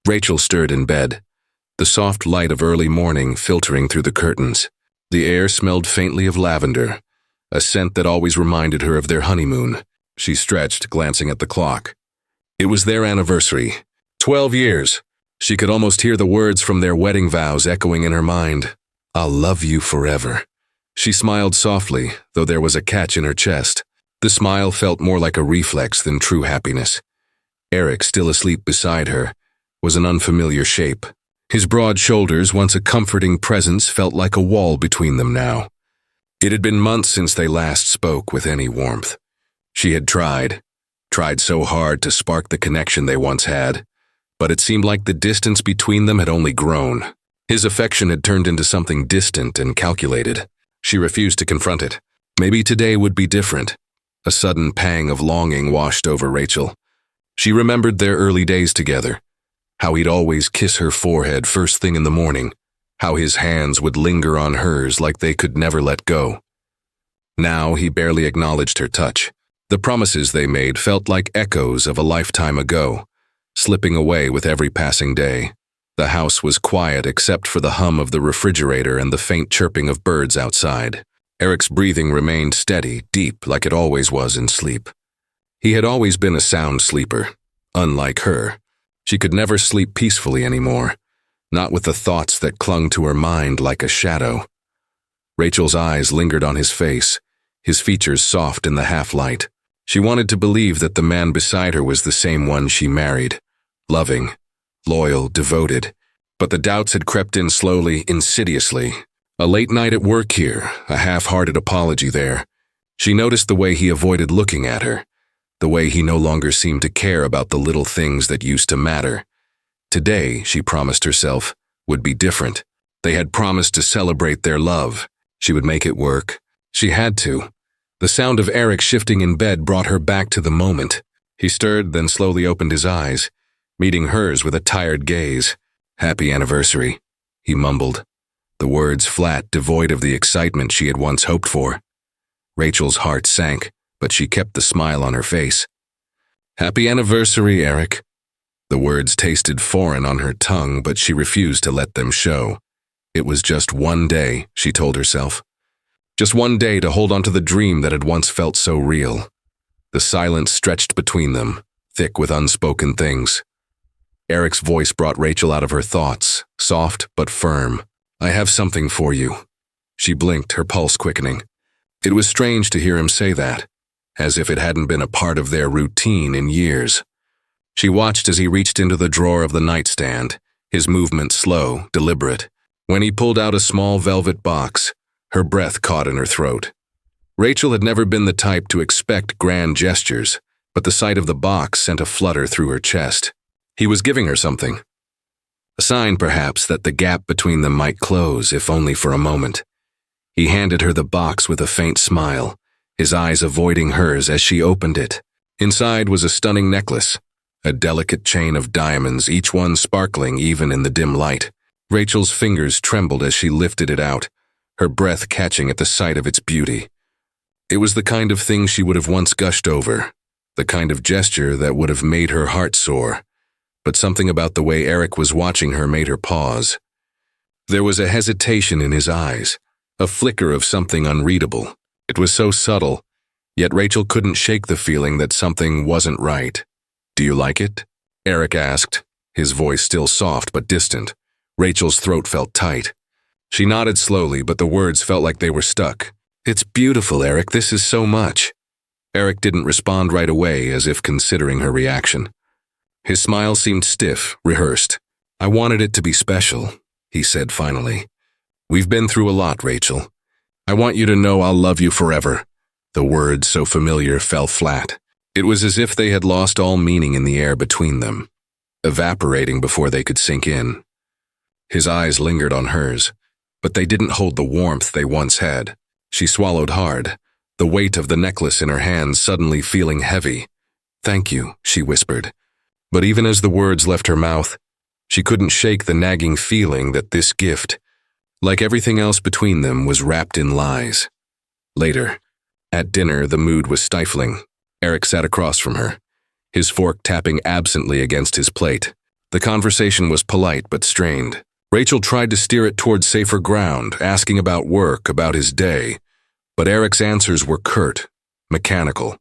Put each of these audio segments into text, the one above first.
Rachel stirred in bed, the soft light of early morning filtering through the curtains. The air smelled faintly of lavender, a scent that always reminded her of their honeymoon. She stretched, glancing at the clock. It was their anniversary. 12 years. She could almost hear the words from their wedding vows echoing in her mind. "I'll love you forever." She smiled softly, though there was a catch in her chest. The smile felt more like a reflex than true happiness. Eric, still asleep beside her, was an unfamiliar shape. His broad shoulders, once a comforting presence, felt like a wall between them now. It had been months since they last spoke with any warmth. She had tried so hard to spark the connection they once had, but it seemed like the distance between them had only grown. His affection had turned into something distant and calculated. She refused to confront it. Maybe today would be different. A sudden pang of longing washed over Rachel. She remembered their early days together, how he'd always kiss her forehead first thing in the morning, how his hands would linger on hers like they could never let go. Now he barely acknowledged her touch. The promises they made felt like echoes of a lifetime ago, slipping away with every passing day. The house was quiet except for the hum of the refrigerator and the faint chirping of birds outside. Eric's breathing remained steady, deep, like it always was in sleep. He had always been a sound sleeper, unlike her. She could never sleep peacefully anymore, not with the thoughts that clung to her mind like a shadow. Rachel's eyes lingered on his face, his features soft in the half-light. She wanted to believe that the man beside her was the same one she married, loving, loyal, devoted. But the doubts had crept in slowly, insidiously. A late night at work here, a half-hearted apology there. She noticed the way he avoided looking at her, the way he no longer seemed to care about the little things that used to matter. Today, she promised herself, would be different. They had promised to celebrate their love. She would make it work. She had to. The sound of Eric shifting in bed brought her back to the moment. He stirred, then slowly opened his eyes, meeting hers with a tired gaze. "Happy anniversary," he mumbled, the words flat, devoid of the excitement she had once hoped for. Rachel's heart sank, but she kept the smile on her face. "Happy anniversary, Eric." The words tasted foreign on her tongue, but she refused to let them show. It was just one day, she told herself. Just one day to hold on to the dream that had once felt so real. The silence stretched between them, thick with unspoken things. Eric's voice brought Rachel out of her thoughts, soft but firm. "I have something for you." She blinked, her pulse quickening. It was strange to hear him say that, as if it hadn't been a part of their routine in years. She watched as he reached into the drawer of the nightstand, his movement slow, deliberate. When he pulled out a small velvet box, her breath caught in her throat. Rachel had never been the type to expect grand gestures, but the sight of the box sent a flutter through her chest. He was giving her something. A sign, perhaps, that the gap between them might close, if only for a moment. He handed her the box with a faint smile, his eyes avoiding hers as she opened it. Inside was a stunning necklace, a delicate chain of diamonds, each one sparkling even in the dim light. Rachel's fingers trembled as she lifted it out, her breath catching at the sight of its beauty. It was the kind of thing she would have once gushed over, the kind of gesture that would have made her heart soar. But something about the way Eric was watching her made her pause. There was a hesitation in his eyes, a flicker of something unreadable. It was so subtle, yet Rachel couldn't shake the feeling that something wasn't right. "Do you like it?" Eric asked, his voice still soft but distant. Rachel's throat felt tight. She nodded slowly, but the words felt like they were stuck. "It's beautiful, Eric. This is so much." Eric didn't respond right away, as if considering her reaction. His smile seemed stiff, rehearsed. "I wanted it to be special," he said finally. "We've been through a lot, Rachel. I want you to know I'll love you forever." The words, so familiar, fell flat. It was as if they had lost all meaning in the air between them, evaporating before they could sink in. His eyes lingered on hers, but they didn't hold the warmth they once had. She swallowed hard, the weight of the necklace in her hands suddenly feeling heavy. "Thank you," she whispered. But even as the words left her mouth, she couldn't shake the nagging feeling that this gift, like everything else between them, was wrapped in lies. Later, at dinner, the mood was stifling. Eric sat across from her, his fork tapping absently against his plate. The conversation was polite but strained. Rachel tried to steer it toward safer ground, asking about work, about his day. But Eric's answers were curt, mechanical.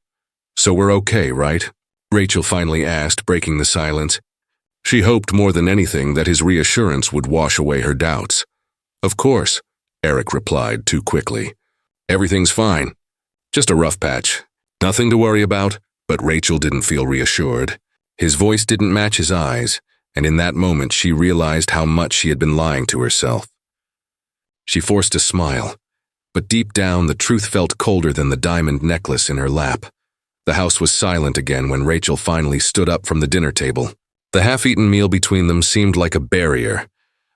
"So we're okay, right?" Rachel finally asked, breaking the silence. She hoped more than anything that his reassurance would wash away her doubts. "Of course," Eric replied too quickly. "Everything's fine. Just a rough patch. Nothing to worry about." But Rachel didn't feel reassured. His voice didn't match his eyes, and in that moment she realized how much she had been lying to herself. She forced a smile, but deep down the truth felt colder than the diamond necklace in her lap. The house was silent again when Rachel finally stood up from the dinner table. The half-eaten meal between them seemed like a barrier,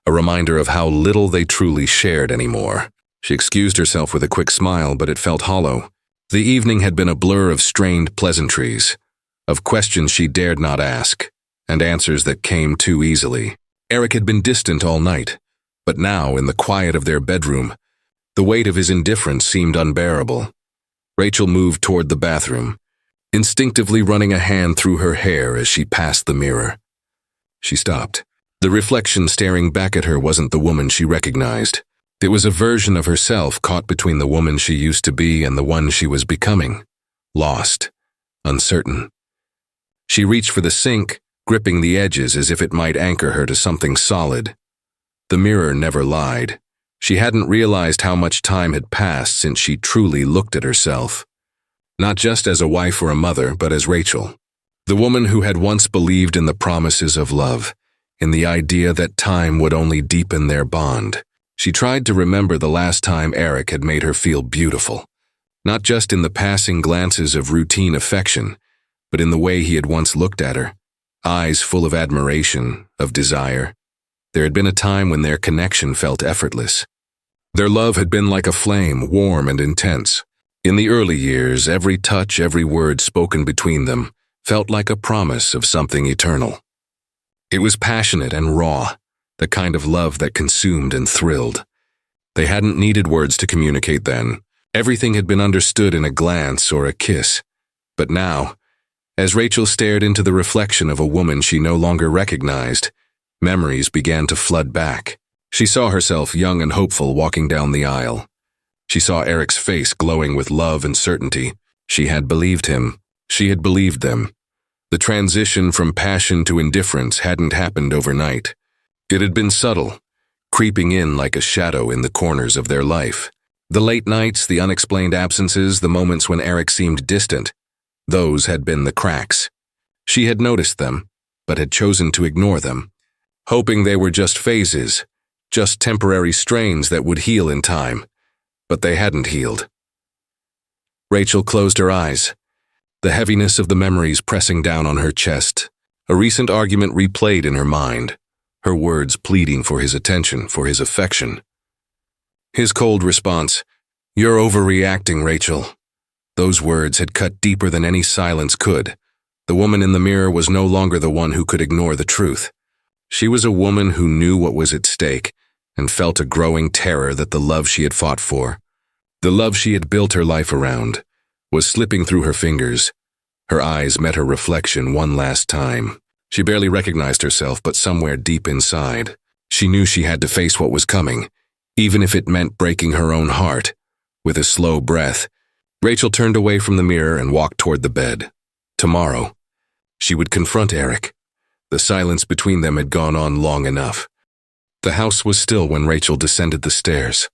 a reminder of how little they truly shared anymore. She excused herself with a quick smile, but it felt hollow. The evening had been a blur of strained pleasantries, of questions she dared not ask, and answers that came too easily. Eric had been distant all night, but now, in the quiet of their bedroom, the weight of his indifference seemed unbearable. Rachel moved toward the bathroom, instinctively running a hand through her hair as she passed the mirror. She stopped. The reflection staring back at her wasn't the woman she recognized. It was a version of herself caught between the woman she used to be and the one she was becoming. Lost. Uncertain. She reached for the sink, gripping the edges as if it might anchor her to something solid. The mirror never lied. She hadn't realized how much time had passed since she truly looked at herself. Not just as a wife or a mother, but as Rachel. The woman who had once believed in the promises of love, in the idea that time would only deepen their bond. She tried to remember the last time Eric had made her feel beautiful. Not just in the passing glances of routine affection, but in the way he had once looked at her. Eyes full of admiration, of desire. There had been a time when their connection felt effortless. Their love had been like a flame, warm and intense. In the early years, every touch, every word spoken between them felt like a promise of something eternal. It was passionate and raw, the kind of love that consumed and thrilled. They hadn't needed words to communicate then. Everything had been understood in a glance or a kiss. But now, as Rachel stared into the reflection of a woman she no longer recognized, memories began to flood back. She saw herself young and hopeful walking down the aisle. She saw Eric's face glowing with love and certainty. She had believed him. She had believed them. The transition from passion to indifference hadn't happened overnight. It had been subtle, creeping in like a shadow in the corners of their life. The late nights, the unexplained absences, the moments when Eric seemed distant, those had been the cracks. She had noticed them, but had chosen to ignore them, hoping they were just phases, just temporary strains that would heal in time. But they hadn't healed. Rachel closed her eyes, the heaviness of the memories pressing down on her chest. A recent argument replayed in her mind, her words pleading for his attention, for his affection. His cold response, "You're overreacting, Rachel." Those words had cut deeper than any silence could. The woman in the mirror was no longer the one who could ignore the truth. She was a woman who knew what was at stake and felt a growing terror that the love she had fought for, the love she had built her life around, was slipping through her fingers. Her eyes met her reflection one last time. She barely recognized herself, but somewhere deep inside, she knew she had to face what was coming, even if it meant breaking her own heart. With a slow breath, Rachel turned away from the mirror and walked toward the bed. Tomorrow, she would confront Eric. The silence between them had gone on long enough. The house was still when Rachel descended the stairs,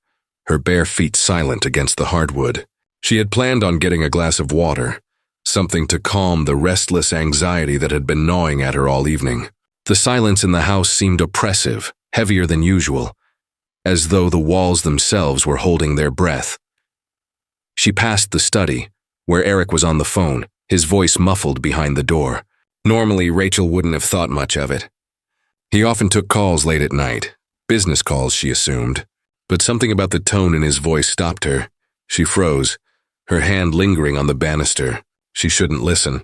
her bare feet silent against the hardwood. She had planned on getting a glass of water, something to calm the restless anxiety that had been gnawing at her all evening. The silence in the house seemed oppressive, heavier than usual, as though the walls themselves were holding their breath. She passed the study, where Eric was on the phone, his voice muffled behind the door. Normally, Rachel wouldn't have thought much of it. He often took calls late at night, business calls, she assumed. But something about the tone in his voice stopped her. She froze, her hand lingering on the banister. She shouldn't listen.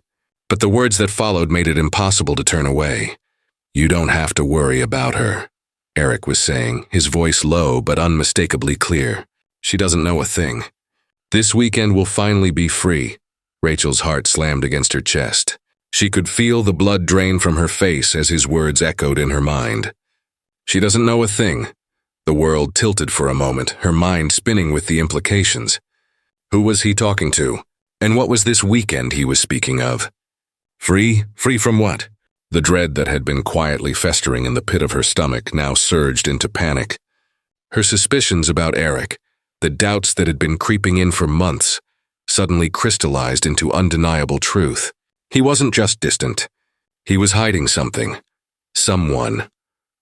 But the words that followed made it impossible to turn away. "You don't have to worry about her," Eric was saying, his voice low but unmistakably clear. "She doesn't know a thing. This weekend will finally be free." Rachel's heart slammed against her chest. She could feel the blood drain from her face as his words echoed in her mind. She doesn't know a thing. The world tilted for a moment, her mind spinning with the implications. Who was he talking to? And what was this weekend he was speaking of? Free? Free from what? The dread that had been quietly festering in the pit of her stomach now surged into panic. Her suspicions about Eric, the doubts that had been creeping in for months, suddenly crystallized into undeniable truth. He wasn't just distant. He was hiding something. Someone.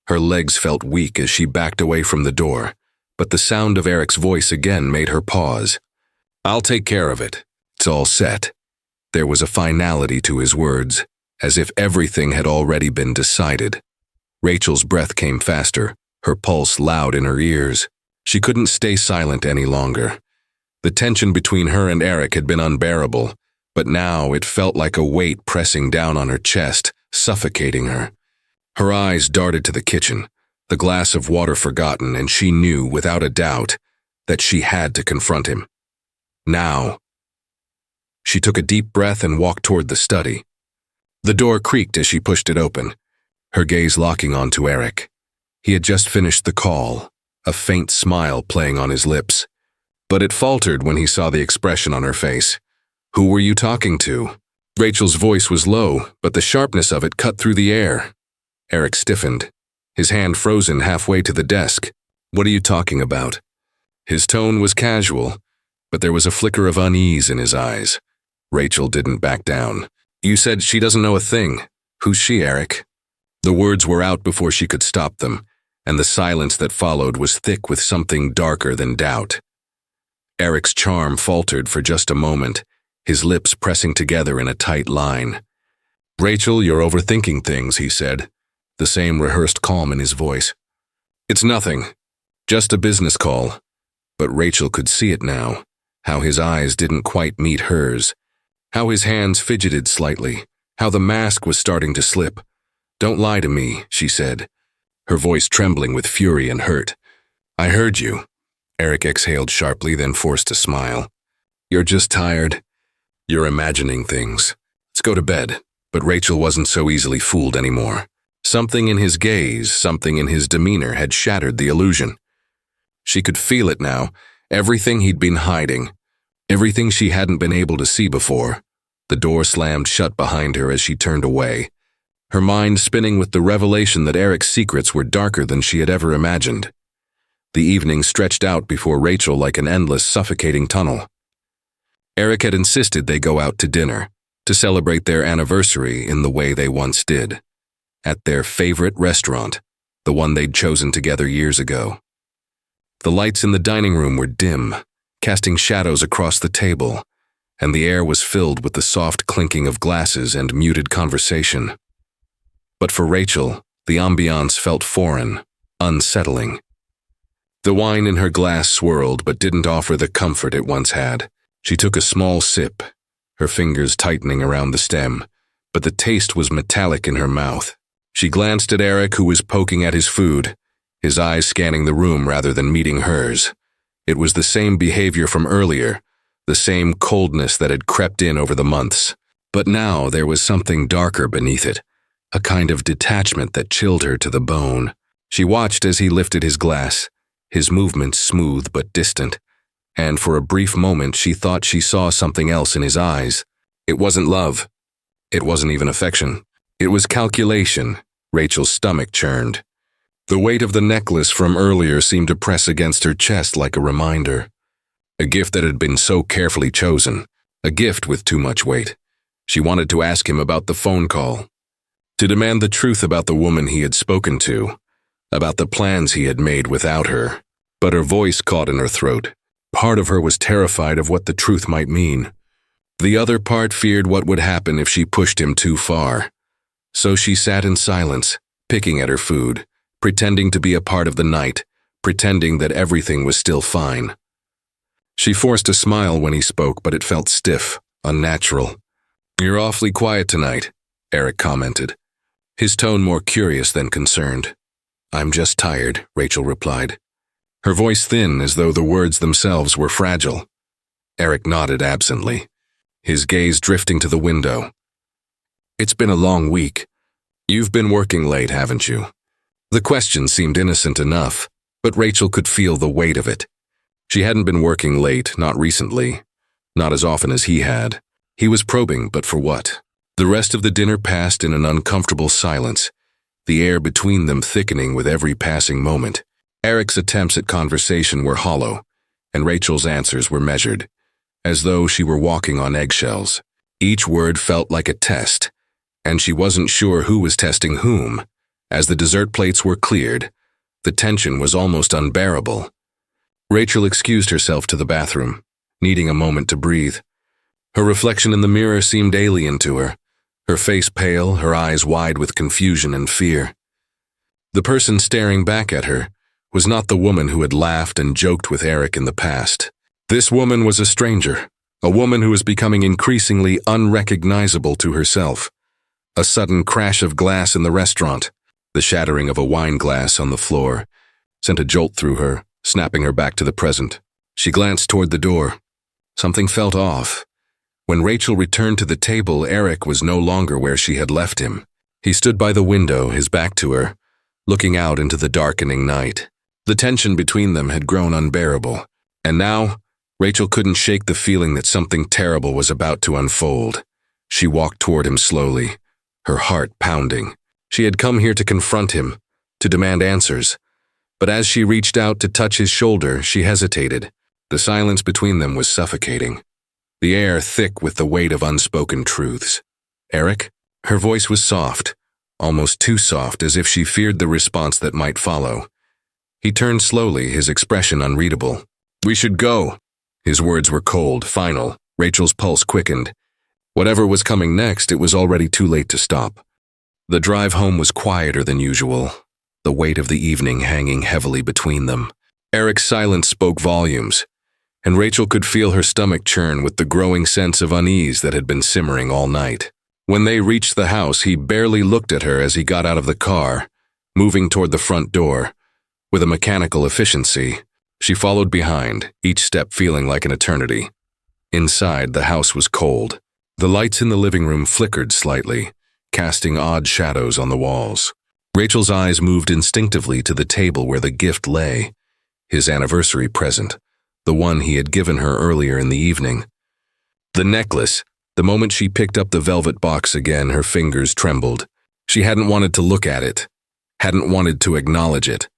Her legs felt weak as she backed away from the door, but the sound of Eric's voice again made her pause. "I'll take care of it. It's all set." There was a finality to his words, as if everything had already been decided. Rachel's breath came faster, her pulse loud in her ears. She couldn't stay silent any longer. The tension between her and Eric had been unbearable, but now it felt like a weight pressing down on her chest, suffocating her. Her eyes darted to the kitchen, the glass of water forgotten, and she knew, without a doubt, that she had to confront him. Now. She took a deep breath and walked toward the study. The door creaked as she pushed it open, her gaze locking onto Eric. He had just finished the call, a faint smile playing on his lips. But it faltered when he saw the expression on her face. "Who were you talking to?" Rachel's voice was low, but the sharpness of it cut through the air. Eric stiffened, his hand frozen halfway to the desk. "What are you talking about?" His tone was casual, but there was a flicker of unease in his eyes. Rachel didn't back down. "You said she doesn't know a thing. Who's she, Eric?" The words were out before she could stop them, and the silence that followed was thick with something darker than doubt. Eric's charm faltered for just a moment, his lips pressing together in a tight line. "Rachel, you're overthinking things," he said, the same rehearsed calm in his voice. "It's nothing. Just a business call." But Rachel could see it now, how his eyes didn't quite meet hers, how his hands fidgeted slightly, how the mask was starting to slip. "Don't lie to me," she said, her voice trembling with fury and hurt. "I heard you." Eric exhaled sharply, then forced a smile. "You're just tired. You're imagining things. Let's go to bed." But Rachel wasn't so easily fooled anymore. Something in his gaze, something in his demeanor had shattered the illusion. She could feel it now, everything he'd been hiding, everything she hadn't been able to see before. The door slammed shut behind her as she turned away, her mind spinning with the revelation that Eric's secrets were darker than she had ever imagined. The evening stretched out before Rachel like an endless, suffocating tunnel. Eric had insisted they go out to dinner, to celebrate their anniversary in the way they once did, at their favorite restaurant, the one they'd chosen together years ago. The lights in the dining room were dim, casting shadows across the table, and the air was filled with the soft clinking of glasses and muted conversation. But for Rachel, the ambiance felt foreign, unsettling. The wine in her glass swirled but didn't offer the comfort it once had. She took a small sip, her fingers tightening around the stem, but the taste was metallic in her mouth. She glanced at Eric, who was poking at his food, his eyes scanning the room rather than meeting hers. It was the same behavior from earlier, the same coldness that had crept in over the months. But now there was something darker beneath it, a kind of detachment that chilled her to the bone. She watched as he lifted his glass, his movements smooth but distant, and for a brief moment she thought she saw something else in his eyes. It wasn't love. It wasn't even affection. It was calculation. Rachel's stomach churned. The weight of the necklace from earlier seemed to press against her chest like a reminder. A gift that had been so carefully chosen. A gift with too much weight. She wanted to ask him about the phone call. To demand the truth about the woman he had spoken to. About the plans he had made without her. But her voice caught in her throat. Part of her was terrified of what the truth might mean. The other part feared what would happen if she pushed him too far. So she sat in silence, picking at her food, pretending to be a part of the night, pretending that everything was still fine. She forced a smile when he spoke, but it felt stiff, unnatural. "You're awfully quiet tonight," Eric commented, his tone more curious than concerned. "I'm just tired," Rachel replied, her voice thin as though the words themselves were fragile. Eric nodded absently, his gaze drifting to the window. "It's been a long week. You've been working late, haven't you?" The question seemed innocent enough, but Rachel could feel the weight of it. She hadn't been working late, not recently. Not as often as he had. He was probing, but for what? The rest of the dinner passed in an uncomfortable silence, the air between them thickening with every passing moment. Eric's attempts at conversation were hollow, and Rachel's answers were measured, as though she were walking on eggshells. Each word felt like a test, and she wasn't sure who was testing whom. As the dessert plates were cleared, the tension was almost unbearable. Rachel excused herself to the bathroom, needing a moment to breathe. Her reflection in the mirror seemed alien to her, her face pale, her eyes wide with confusion and fear. The person staring back at her was not the woman who had laughed and joked with Eric in the past. This woman was a stranger, a woman who was becoming increasingly unrecognizable to herself. A sudden crash of glass in the restaurant, the shattering of a wine glass on the floor, sent a jolt through her, snapping her back to the present. She glanced toward the door. Something felt off. When Rachel returned to the table, Eric was no longer where she had left him. He stood by the window, his back to her, looking out into the darkening night. The tension between them had grown unbearable, and now Rachel couldn't shake the feeling that something terrible was about to unfold. She walked toward him slowly, her heart pounding. She had come here to confront him, to demand answers. But as she reached out to touch his shoulder, she hesitated. The silence between them was suffocating, the air thick with the weight of unspoken truths. "Eric?" Her voice was soft, almost too soft, as if she feared the response that might follow. He turned slowly, his expression unreadable. "We should go." His words were cold, final. Rachel's pulse quickened. Whatever was coming next, it was already too late to stop. The drive home was quieter than usual, the weight of the evening hanging heavily between them. Eric's silence spoke volumes, and Rachel could feel her stomach churn with the growing sense of unease that had been simmering all night. When they reached the house, he barely looked at her as he got out of the car, moving toward the front door. With a mechanical efficiency, she followed behind, each step feeling like an eternity. Inside, the house was cold. The lights in the living room flickered slightly, casting odd shadows on the walls. Rachel's eyes moved instinctively to the table where the gift lay, his anniversary present, the one he had given her earlier in the evening. The necklace. The moment she picked up the velvet box again, her fingers trembled. She hadn't wanted to look at it, hadn't wanted to acknowledge it.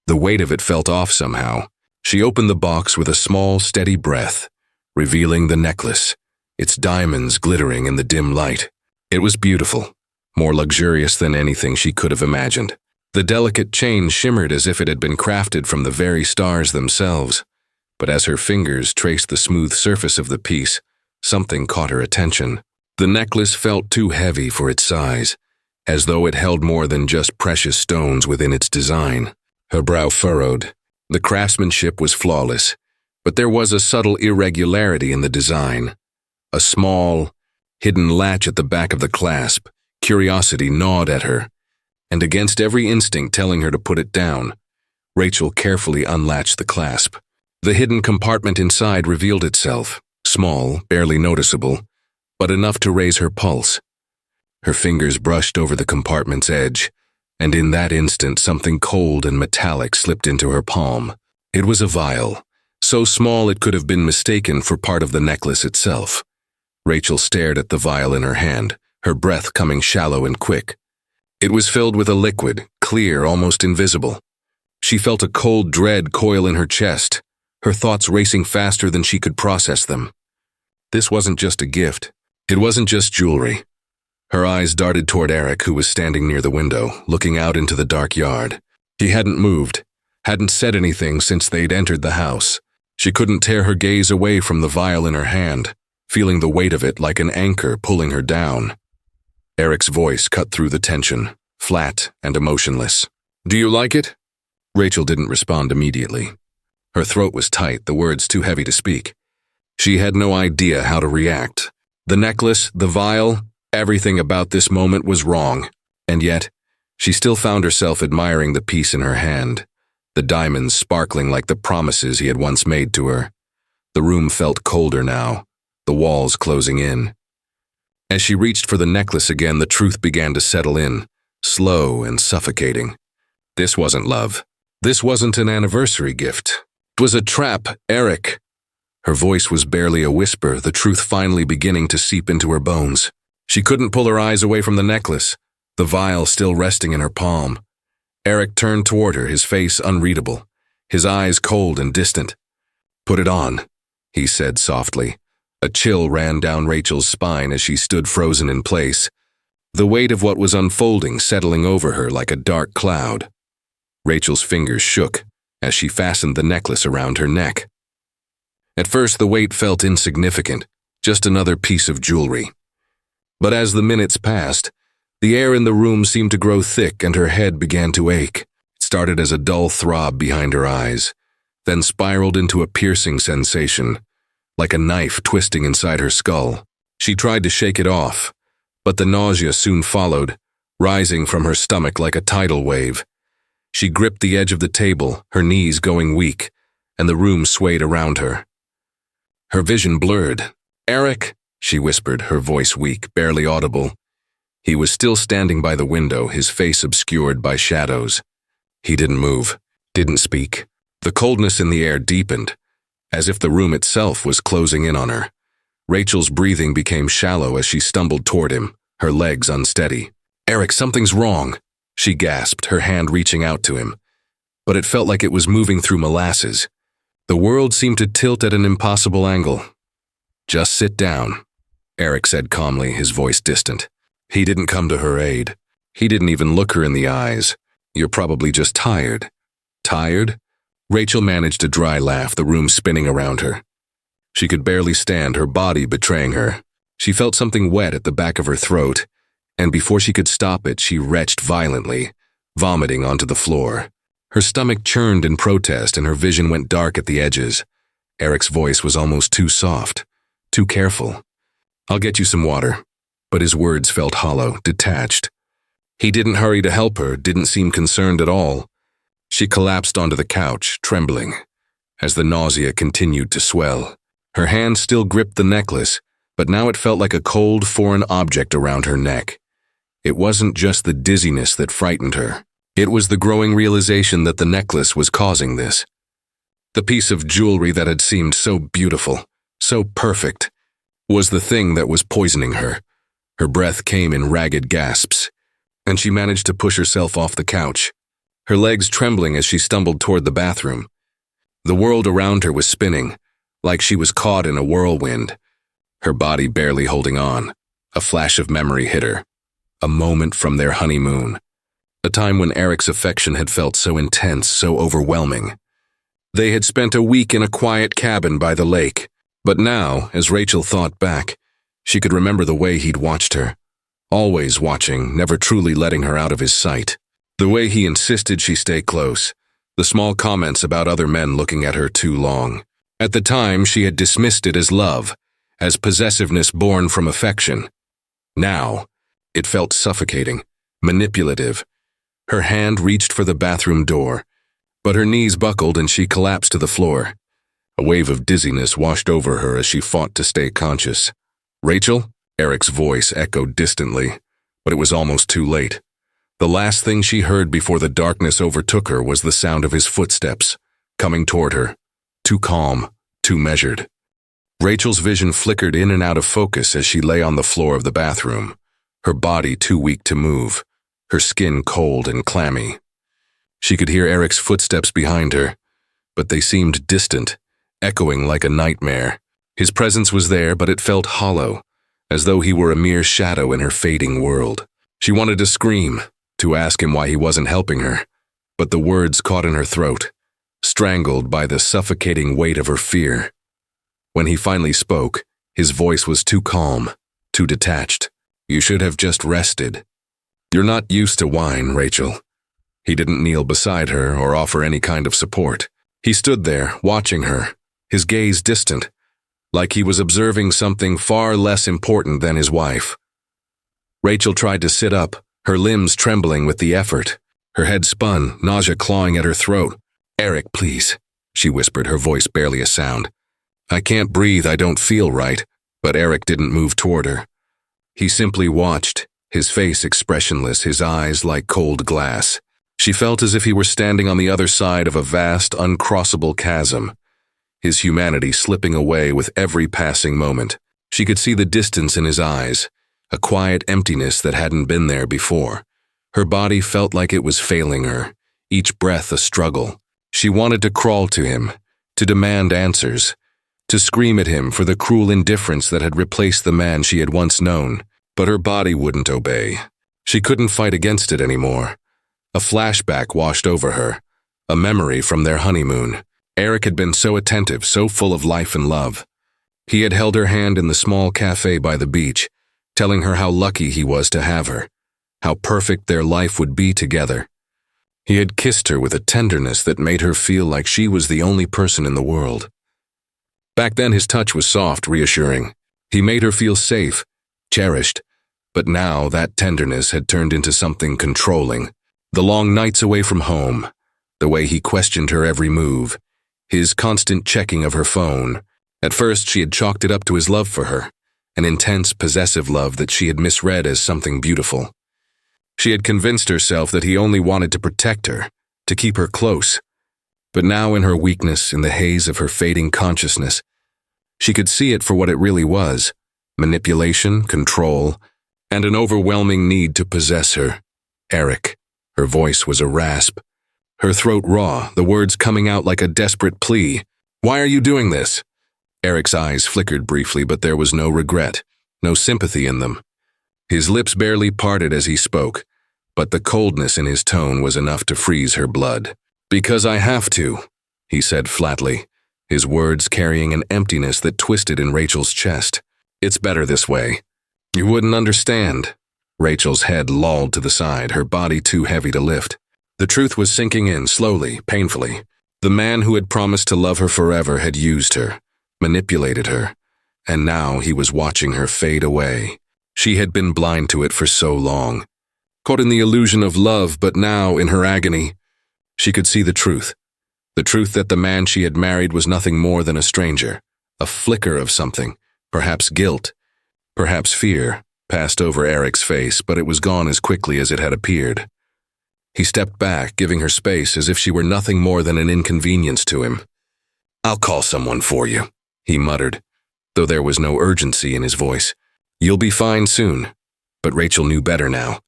The weight of it felt off somehow. She opened the box with a small, steady breath, revealing the necklace, its diamonds glittering in the dim light. It was beautiful, more luxurious than anything she could have imagined. The delicate chain shimmered as if it had been crafted from the very stars themselves. But as her fingers traced the smooth surface of the piece, something caught her attention. The necklace felt too heavy for its size, as though it held more than just precious stones within its design. Her brow furrowed. The craftsmanship was flawless, but there was a subtle irregularity in the design. A small, hidden latch at the back of the clasp. Curiosity gnawed at her, and against every instinct telling her to put it down, Rachel carefully unlatched the clasp. The hidden compartment inside revealed itself, small, barely noticeable, but enough to raise her pulse. Her fingers brushed over the compartment's edge, and in that instant something cold and metallic slipped into her palm. It was a vial, so small it could have been mistaken for part of the necklace itself. Rachel stared at the vial in her hand, her breath coming shallow and quick. It was filled with a liquid, clear, almost invisible. She felt a cold dread coil in her chest, her thoughts racing faster than she could process them. This wasn't just a gift. It wasn't just jewelry. Her eyes darted toward Eric, who was standing near the window, looking out into the dark yard. He hadn't moved, hadn't said anything since they'd entered the house. She couldn't tear her gaze away from the vial in her hand, feeling the weight of it like an anchor pulling her down. Eric's voice cut through the tension, flat and emotionless. "Do you like it?" Rachel didn't respond immediately. Her throat was tight, the words too heavy to speak. She had no idea how to react. The necklace, the vial, everything about this moment was wrong, and yet she still found herself admiring the piece in her hand, the diamonds sparkling like the promises he had once made to her. The room felt colder now, the walls closing in. As she reached for the necklace again, the truth began to settle in, slow and suffocating. This wasn't love. This wasn't an anniversary gift. It was a trap, Eric. Her voice was barely a whisper, the truth finally beginning to seep into her bones. She couldn't pull her eyes away from the necklace, the vial still resting in her palm. Eric turned toward her, his face unreadable, his eyes cold and distant. "Put it on," he said softly. A chill ran down Rachel's spine as she stood frozen in place, the weight of what was unfolding settling over her like a dark cloud. Rachel's fingers shook as she fastened the necklace around her neck. At first, the weight felt insignificant, just another piece of jewelry. But as the minutes passed, the air in the room seemed to grow thick and her head began to ache. It started as a dull throb behind her eyes, then spiraled into a piercing sensation, like a knife twisting inside her skull. She tried to shake it off, but the nausea soon followed, rising from her stomach like a tidal wave. She gripped the edge of the table, her knees going weak, and the room swayed around her. Her vision blurred. "Eric," she whispered, her voice weak, barely audible. He was still standing by the window, his face obscured by shadows. He didn't move, didn't speak. The coldness in the air deepened, as if the room itself was closing in on her. Rachel's breathing became shallow as she stumbled toward him, her legs unsteady. "Eric, something's wrong," she gasped, her hand reaching out to him. But it felt like it was moving through molasses. The world seemed to tilt at an impossible angle. "Just sit down," Eric said calmly, his voice distant. He didn't come to her aid. He didn't even look her in the eyes. "You're probably just tired." "Tired?" Rachel managed a dry laugh, the room spinning around her. She could barely stand, her body betraying her. She felt something wet at the back of her throat, and before she could stop it, she retched violently, vomiting onto the floor. Her stomach churned in protest and her vision went dark at the edges. Eric's voice was almost too soft, too careful. "I'll get you some water." But his words felt hollow, detached. He didn't hurry to help her, didn't seem concerned at all. She collapsed onto the couch, trembling, as the nausea continued to swell. Her hand still gripped the necklace, but now it felt like a cold, foreign object around her neck. It wasn't just the dizziness that frightened her. It was the growing realization that the necklace was causing this. The piece of jewelry that had seemed so beautiful, so perfect, was the thing that was poisoning her. Her breath came in ragged gasps, and she managed to push herself off the couch, her legs trembling as she stumbled toward the bathroom. The world around her was spinning, like she was caught in a whirlwind, her body barely holding on. A flash of memory hit her, a moment from their honeymoon, a time when Eric's affection had felt so intense, so overwhelming. They had spent a week in a quiet cabin by the lake, but now, as Rachel thought back, she could remember the way he'd watched her, always watching, never truly letting her out of his sight. The way he insisted she stay close, the small comments about other men looking at her too long. At the time, she had dismissed it as love, as possessiveness born from affection. Now, it felt suffocating, manipulative. Her hand reached for the bathroom door, but her knees buckled and she collapsed to the floor. A wave of dizziness washed over her as she fought to stay conscious. "Rachel?" Eric's voice echoed distantly, but it was almost too late. The last thing she heard before the darkness overtook her was the sound of his footsteps, coming toward her, too calm, too measured. Rachel's vision flickered in and out of focus as she lay on the floor of the bathroom, her body too weak to move, her skin cold and clammy. She could hear Eric's footsteps behind her, but they seemed distant, echoing like a nightmare. His presence was there, but it felt hollow, as though he were a mere shadow in her fading world. She wanted to scream, to ask him why he wasn't helping her, but the words caught in her throat, strangled by the suffocating weight of her fear. When he finally spoke, his voice was too calm, too detached. "You should have just rested. You're not used to wine, Rachel." He didn't kneel beside her or offer any kind of support. He stood there, watching her, his gaze distant, like he was observing something far less important than his wife. Rachel tried to sit up, her limbs trembling with the effort. Her head spun, nausea clawing at her throat. "Eric, please," she whispered, her voice barely a sound. "I can't breathe, I don't feel right." But Eric didn't move toward her. He simply watched, his face expressionless, his eyes like cold glass. She felt as if he were standing on the other side of a vast, uncrossable chasm, his humanity slipping away with every passing moment. She could see the distance in his eyes, a quiet emptiness that hadn't been there before. Her body felt like it was failing her, each breath a struggle. She wanted to crawl to him, to demand answers, to scream at him for the cruel indifference that had replaced the man she had once known, but her body wouldn't obey. She couldn't fight against it anymore. A flashback washed over her, a memory from their honeymoon. Eric had been so attentive, so full of life and love. He had held her hand in the small cafe by the beach, telling her how lucky he was to have her, how perfect their life would be together. He had kissed her with a tenderness that made her feel like she was the only person in the world. Back then his touch was soft, reassuring. He made her feel safe, cherished, but now that tenderness had turned into something controlling. The long nights away from home, the way he questioned her every move, his constant checking of her phone. At first she had chalked it up to his love for her, an intense, possessive love that she had misread as something beautiful. She had convinced herself that he only wanted to protect her, to keep her close. But now in her weakness, in the haze of her fading consciousness, she could see it for what it really was: manipulation, control, and an overwhelming need to possess her. Eric. Her voice was a rasp, her throat raw, the words coming out like a desperate plea. "Why are you doing this?" Eric's eyes flickered briefly, but there was no regret, no sympathy in them. His lips barely parted as he spoke, but the coldness in his tone was enough to freeze her blood. "Because I have to," he said flatly, his words carrying an emptiness that twisted in Rachel's chest. "It's better this way." "You wouldn't understand." Rachel's head lolled to the side, her body too heavy to lift. The truth was sinking in, slowly, painfully. The man who had promised to love her forever had used her, manipulated her, and now he was watching her fade away. She had been blind to it for so long, caught in the illusion of love, but now, in her agony, she could see the truth that the man she had married was nothing more than a stranger, a flicker of something, perhaps guilt, perhaps fear, passed over Eric's face, but it was gone as quickly as it had appeared. He stepped back, giving her space as if she were nothing more than an inconvenience to him. "I'll call someone for you," he muttered, though there was no urgency in his voice. "You'll be fine soon." But Rachel knew better now.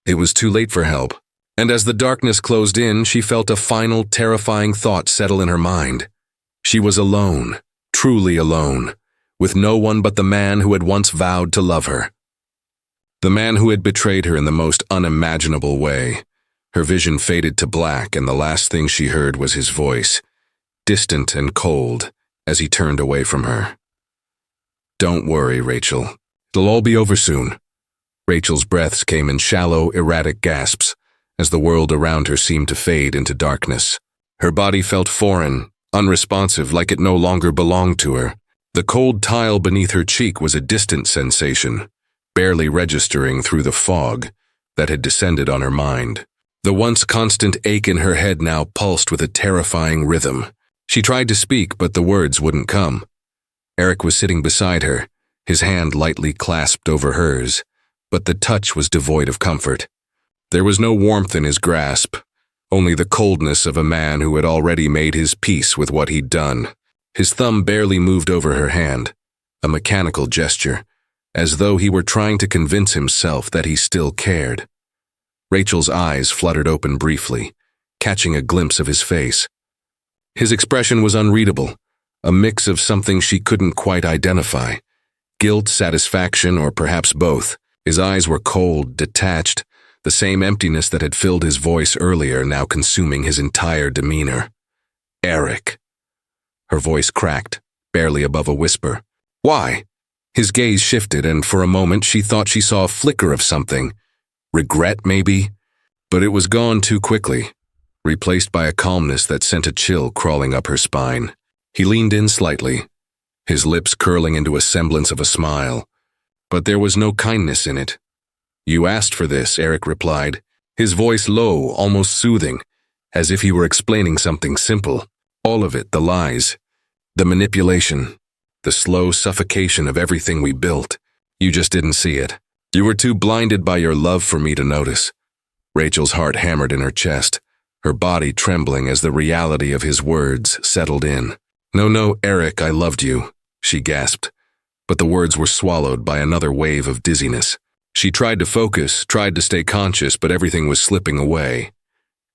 It was too late for help, and as the darkness closed in, she felt a final, terrifying thought settle in her mind. She was alone, truly alone, with no one but the man who had once vowed to love her. The man who had betrayed her in the most unimaginable way. Her vision faded to black, and the last thing she heard was his voice, distant and cold, as he turned away from her. "Don't worry, Rachel. It'll all be over soon." Rachel's breaths came in shallow, erratic gasps, as the world around her seemed to fade into darkness. Her body felt foreign, unresponsive, like it no longer belonged to her. The cold tile beneath her cheek was a distant sensation, barely registering through the fog that had descended on her mind. The once constant ache in her head now pulsed with a terrifying rhythm. She tried to speak, but the words wouldn't come. Eric was sitting beside her, his hand lightly clasped over hers, but the touch was devoid of comfort. There was no warmth in his grasp, only the coldness of a man who had already made his peace with what he'd done. His thumb barely moved over her hand, a mechanical gesture, as though he were trying to convince himself that he still cared. Rachel's eyes fluttered open briefly, catching a glimpse of his face. His expression was unreadable, a mix of something she couldn't quite identify. Guilt, satisfaction, or perhaps both. His eyes were cold, detached, the same emptiness that had filled his voice earlier now consuming his entire demeanor. "Eric." Her voice cracked, barely above a whisper. "Why?" His gaze shifted, and for a moment she thought she saw a flicker of something. Regret, maybe? But it was gone too quickly, replaced by a calmness that sent a chill crawling up her spine. He leaned in slightly, his lips curling into a semblance of a smile, but there was no kindness in it. "You asked for this," Eric replied, his voice low, almost soothing, as if he were explaining something simple. "All of it, the lies, the manipulation, the slow suffocation of everything we built. You just didn't see it." You were too blinded by your love for me to notice. Rachel's heart hammered in her chest, her body trembling as the reality of his words settled in. No, Eric, I loved you, she gasped, but the words were swallowed by another wave of dizziness. She tried to focus, tried to stay conscious, but everything was slipping away.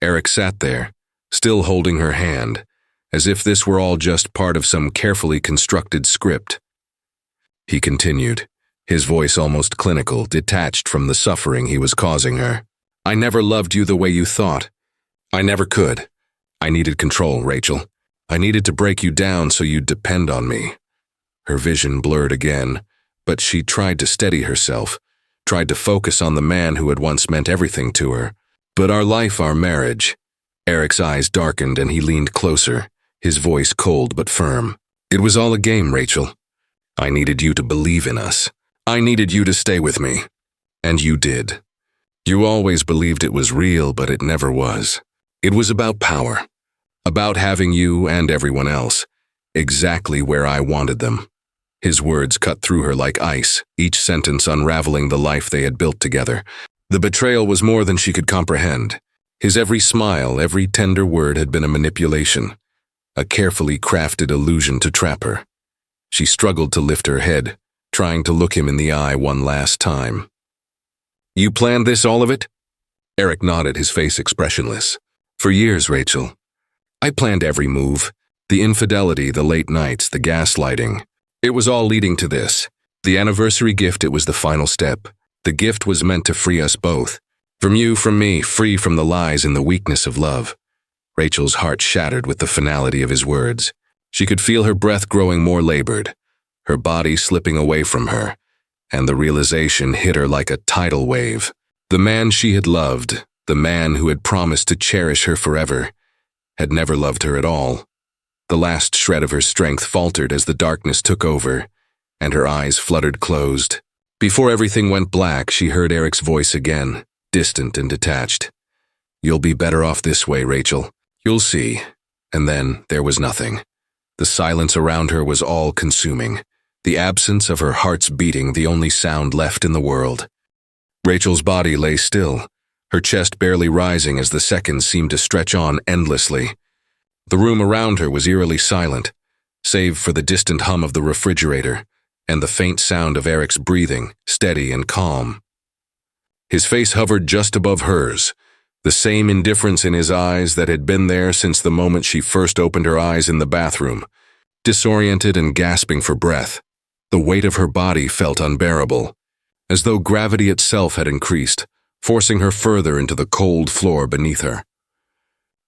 Eric sat there, still holding her hand, as if this were all just part of some carefully constructed script. He continued, his voice almost clinical, detached from the suffering he was causing her. I never loved you the way you thought. I never could. I needed control, Rachel. I needed to break you down so you'd depend on me. Her vision blurred again, but she tried to steady herself, tried to focus on the man who had once meant everything to her. But our life, our marriage. Eric's eyes darkened and he leaned closer, his voice cold but firm. It was all a game, Rachel. I needed you to believe in us. I needed you to stay with me. And you did. You always believed it was real, but it never was. It was about power. About having you and everyone else exactly where I wanted them. His words cut through her like ice, each sentence unraveling the life they had built together. The betrayal was more than she could comprehend. His every smile, every tender word had been a manipulation, a carefully crafted illusion to trap her. She struggled to lift her head, trying to look him in the eye one last time. You planned this, all of it? Eric nodded, his face expressionless. For years, Rachel. I planned every move. The infidelity, the late nights, the gaslighting. It was all leading to this. The anniversary gift, it was the final step. The gift was meant to free us both. From you, from me, free from the lies and the weakness of love. Rachel's heart shattered with the finality of his words. She could feel her breath growing more labored, her body slipping away from her, and the realization hit her like a tidal wave. The man she had loved, the man who had promised to cherish her forever, had never loved her at all. The last shred of her strength faltered as the darkness took over, and her eyes fluttered closed. Before everything went black, she heard Eric's voice again, distant and detached. You'll be better off this way, Rachel. You'll see. And then there was nothing. The silence around her was all-consuming, the absence of her heart's beating the only sound left in the world. Rachel's body lay still, her chest barely rising as the seconds seemed to stretch on endlessly. The room around her was eerily silent, save for the distant hum of the refrigerator and the faint sound of Eric's breathing, steady and calm. His face hovered just above hers, the same indifference in his eyes that had been there since the moment she first opened her eyes in the bathroom. Disoriented and gasping for breath, the weight of her body felt unbearable, as though gravity itself had increased, forcing her further into the cold floor beneath her.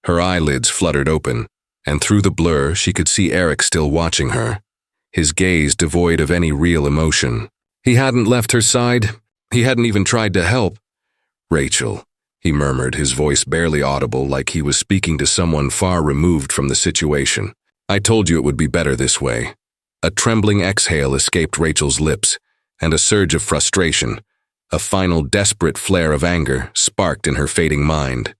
Her eyelids fluttered open, and through the blur she could see Eric still watching her, his gaze devoid of any real emotion. He hadn't left her side. He hadn't even tried to help. Rachel, he murmured, his voice barely audible, like he was speaking to someone far removed from the situation. I told you it would be better this way. A trembling exhale escaped Rachel's lips, and a surge of frustration, a final desperate flare of anger, sparked in her fading mind.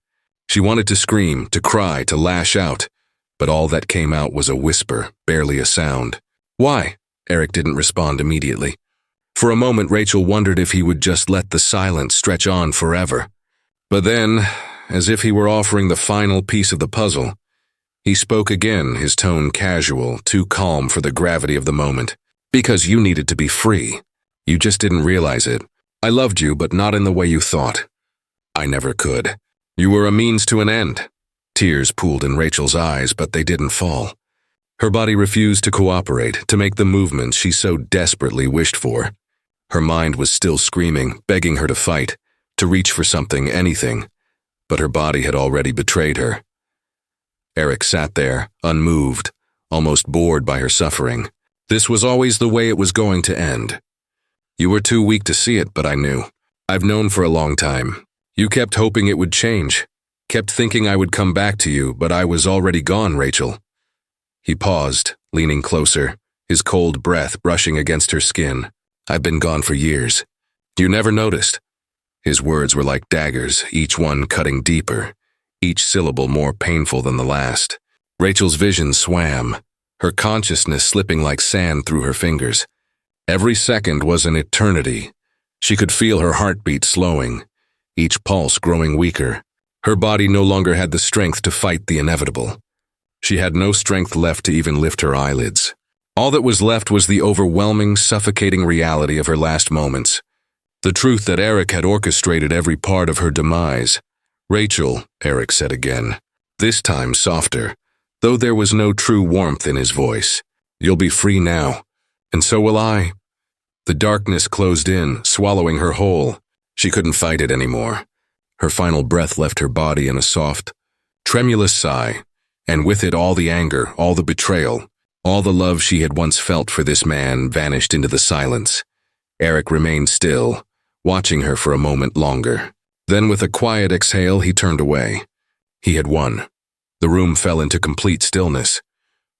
She wanted to scream, to cry, to lash out, but all that came out was a whisper, barely a sound. Why? Eric didn't respond immediately. For a moment, Rachel wondered if he would just let the silence stretch on forever. But then, as if he were offering the final piece of the puzzle, he spoke again, his tone casual, too calm for the gravity of the moment. Because you needed to be free. You just didn't realize it. I loved you, but not in the way you thought. I never could. You were a means to an end. Tears pooled in Rachel's eyes, but they didn't fall. Her body refused to cooperate, to make the movements she so desperately wished for. Her mind was still screaming, begging her to fight, to reach for something, anything, but her body had already betrayed her. Eric sat there, unmoved, almost bored by her suffering. This was always the way it was going to end. You were too weak to see it, but I knew. I've known for a long time. You kept hoping it would change, kept thinking I would come back to you, but I was already gone, Rachel. He paused, leaning closer, his cold breath brushing against her skin. I've been gone for years. You never noticed. His words were like daggers, each one cutting deeper, each syllable more painful than the last. Rachel's vision swam, her consciousness slipping like sand through her fingers. Every second was an eternity, She could feel her heartbeat slowing, each pulse growing weaker. Her body no longer had the strength to fight the inevitable. She had no strength left to even lift her eyelids. All that was left was the overwhelming, suffocating reality of her last moments. The truth that Eric had orchestrated every part of her demise. "Rachel," Eric said again, this time softer, though there was no true warmth in his voice. "You'll be free now, and so will I." The darkness closed in, swallowing her whole. She couldn't fight it anymore. Her final breath left her body in a soft, tremulous sigh, and with it all the anger, all the betrayal, all the love she had once felt for this man vanished into the silence. Eric remained still, watching her for a moment longer. Then with a quiet exhale, he turned away. He had won. The room fell into complete stillness.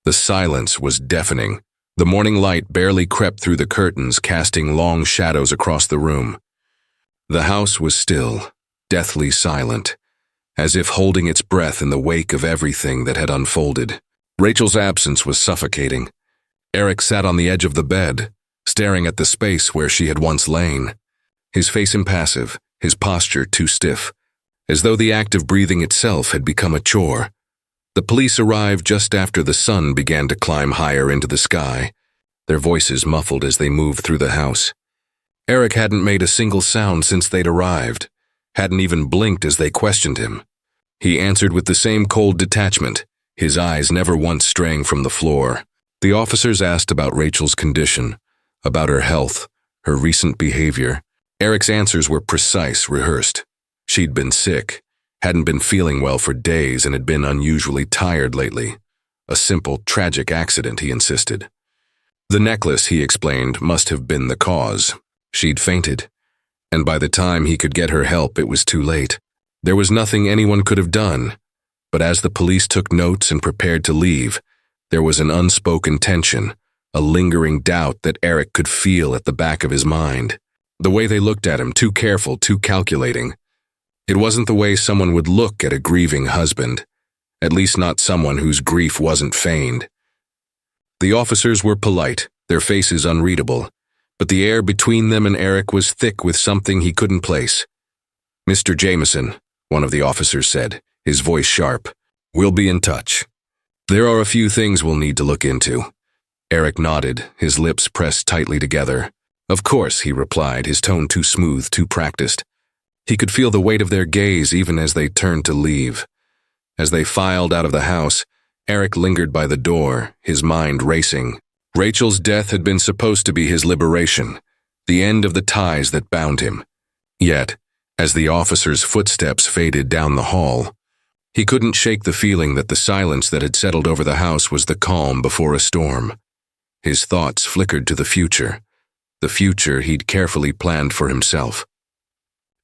The silence was deafening. The morning light barely crept through the curtains, casting long shadows across the room. The house was still, deathly silent, as if holding its breath in the wake of everything that had unfolded. Rachel's absence was suffocating. Eric sat on the edge of the bed, staring at the space where she had once lain. His face impassive, his posture too stiff, as though the act of breathing itself had become a chore. The police arrived just after the sun began to climb higher into the sky, their voices muffled as they moved through the house. Eric hadn't made a single sound since they'd arrived, hadn't even blinked as they questioned him. He answered with the same cold detachment, his eyes never once straying from the floor. The officers asked about Rachel's condition, about her health, her recent behavior. Eric's answers were precise, rehearsed. She'd been sick, hadn't been feeling well for days, and had been unusually tired lately. A simple, tragic accident, he insisted. The necklace, he explained, must have been the cause. She'd fainted, and by the time he could get her help, it was too late. There was nothing anyone could have done, but as the police took notes and prepared to leave, there was an unspoken tension, a lingering doubt that Eric could feel at the back of his mind. The way they looked at him, too careful, too calculating. It wasn't the way someone would look at a grieving husband, at least not someone whose grief wasn't feigned. The officers were polite, their faces unreadable, but the air between them and Eric was thick with something he couldn't place. "Mr. Jameson," one of the officers said, his voice sharp, "we'll be in touch. There are a few things we'll need to look into." Eric nodded, his lips pressed tightly together. "Of course," he replied, his tone too smooth, too practiced. He could feel the weight of their gaze even as they turned to leave. As they filed out of the house, Eric lingered by the door, his mind racing. Rachel's death had been supposed to be his liberation, the end of the ties that bound him. Yet, as the officer's footsteps faded down the hall, he couldn't shake the feeling that the silence that had settled over the house was the calm before a storm. His thoughts flickered to the future he'd carefully planned for himself.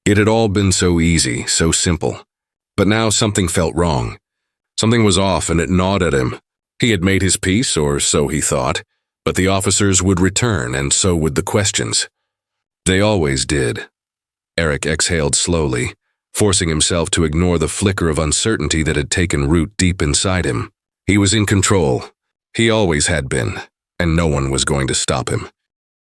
It had all been so easy, so simple. But now something felt wrong. Something was off, and it gnawed at him. He had made his peace, or so he thought, but the officers would return, and so would the questions. They always did. Eric exhaled slowly, forcing himself to ignore the flicker of uncertainty that had taken root deep inside him. He was in control. He always had been, and no one was going to stop him.